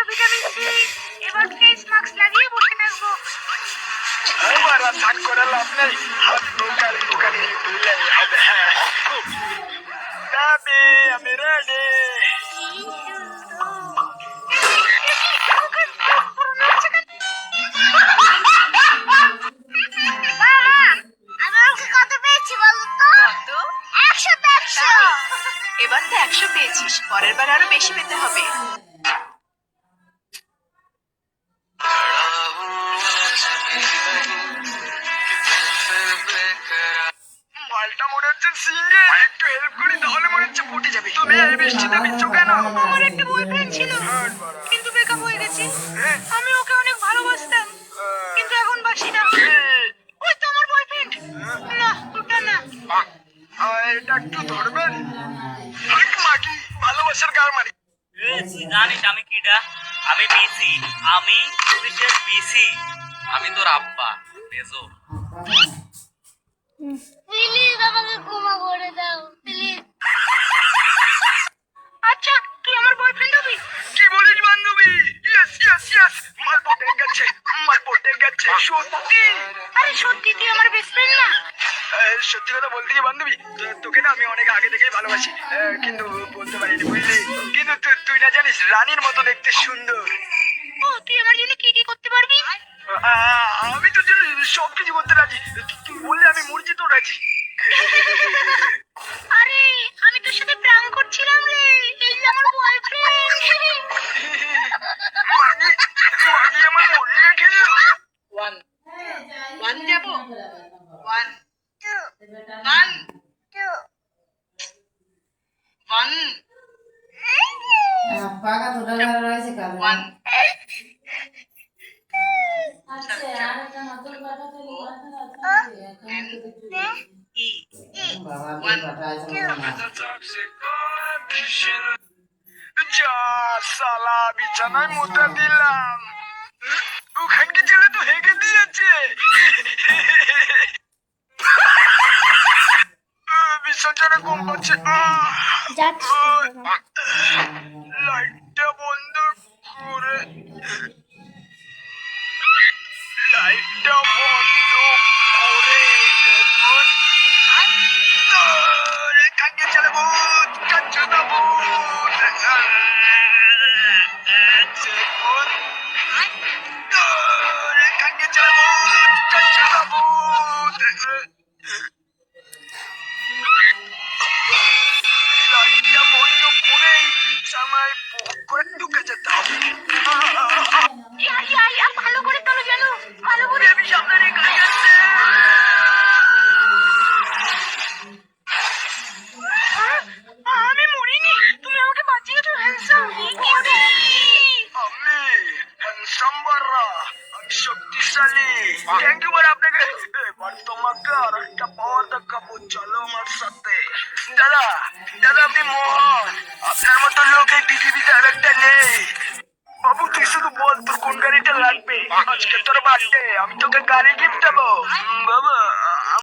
Vitamin C. এবার face mask লাগিয়ে বসে থাকবো। আমার আর থাক করে লাভ নেই, হাত নৌকারি টুকারি তুললেই হবে। হ্যাঁ তবে আমি রেডি। এবার তো 100 পেয়েছিস, পরের বার আরো বেশি পেতে হবে। মালটা মনে হচ্ছে সিঙ্গে, একটু হেল্প করি তাহলে মনে হচ্ছে ফুটে যাবে। তুমি এই বৃষ্টিতে ভিজছো কেন? আমার একটা বয়ফ্রেন্ড ছিল, কিন্তু ব্রেকআপ হয়ে গেছে। আমি ওকে অনেক ভালোবাসতাম, কিন্তু এখন বাসি না। ওই তো আমার বয়ফ্রেন্ড। না ওটা না। এটা একটু ধরবেন? মাগি ভালোবাসার গার মারি। তুই জানিস আমি কিডা? আমি বিসি, আমি পুলিশের বিসি। আমি তোর আব্বা মেজর। প্লিজ আমাকে ক্ষমা করে দাও প্লিজ। আচ্ছা তুই আমার বয়ফ্রেন্ড হবি? কি বলিস বান্ধবী? ইয়েস ইয়েস ইয়েস, মাল পটে গেছে, মাল পটে গেছে। সত্যি? আরে সত্যি তুই আমার বেস্ট ফ্রেন্ড না? সত্যি কথা বলতে কি বান্ধবী, তোকে না আমি অনেক আগে থেকেই ভালোবাসি, কিন্তু বলতে পারিনি বুঝলি। কিন্তু তুই না জানিস রানীর মতো দেখতে সুন্দর। ও তুই আমার জন্য কি কি করতে পারবি? আমি তোর জন্য সবকিছু করতে রাজি, তুই বললে আমি মরছি তো রাজি। আরে আমি তোর সাথে প্রেম করছিলাম রে, এই যে আমার বয়ফ্রেন্ড। মাগি মাগি আমার মরিয়া খেললো। 1 1 যাব 1 1 1 পাকা তোটা রয়েছে কাল 1 ই বাবা যা সালা বিছানায় মোটা দিলাম, ওখানকে ছেলে তো হেগে দিয়েছে। বিছানাটা কম পাচ্ছে। লাইটটা বন্ধ করে, লাইটটা বন্ধ করে দেখুন। কাকে চলে ভূত, কাঞ্চু না ভূত। দেখুন কাকে চলে ভূত, কাঞ্চু না ভূত। লাইটটা বন্ধ করেই বিছানায় করে ঢুকে যেতে হবে। ভালো করে তোলো যেন, ভালো করে। আমি সামনে গাড়ি আসছে। আমি মরিনি, তুমি আমাকে বাঁচিয়েছো। হ্যান্ডসাম আমি হ্যান্ডসাম বাররা, আমি শক্তিশালী। থ্যাংক ইউ আপনাকে। এবার তোমাকে আর একটা পাওয়ার দেখাবো, চলো আমার সাথে। দাদা দাদা আপনি মহান, আপনার মতো লোক এই পৃথিবীতে আর একটা নেই। বাবু তুই শুধু বল তোর কোন গাড়িটা লাগবে। আজকে তোর বার্থডে, আমি তোকে গাড়ি গিফট দেবো। বাবা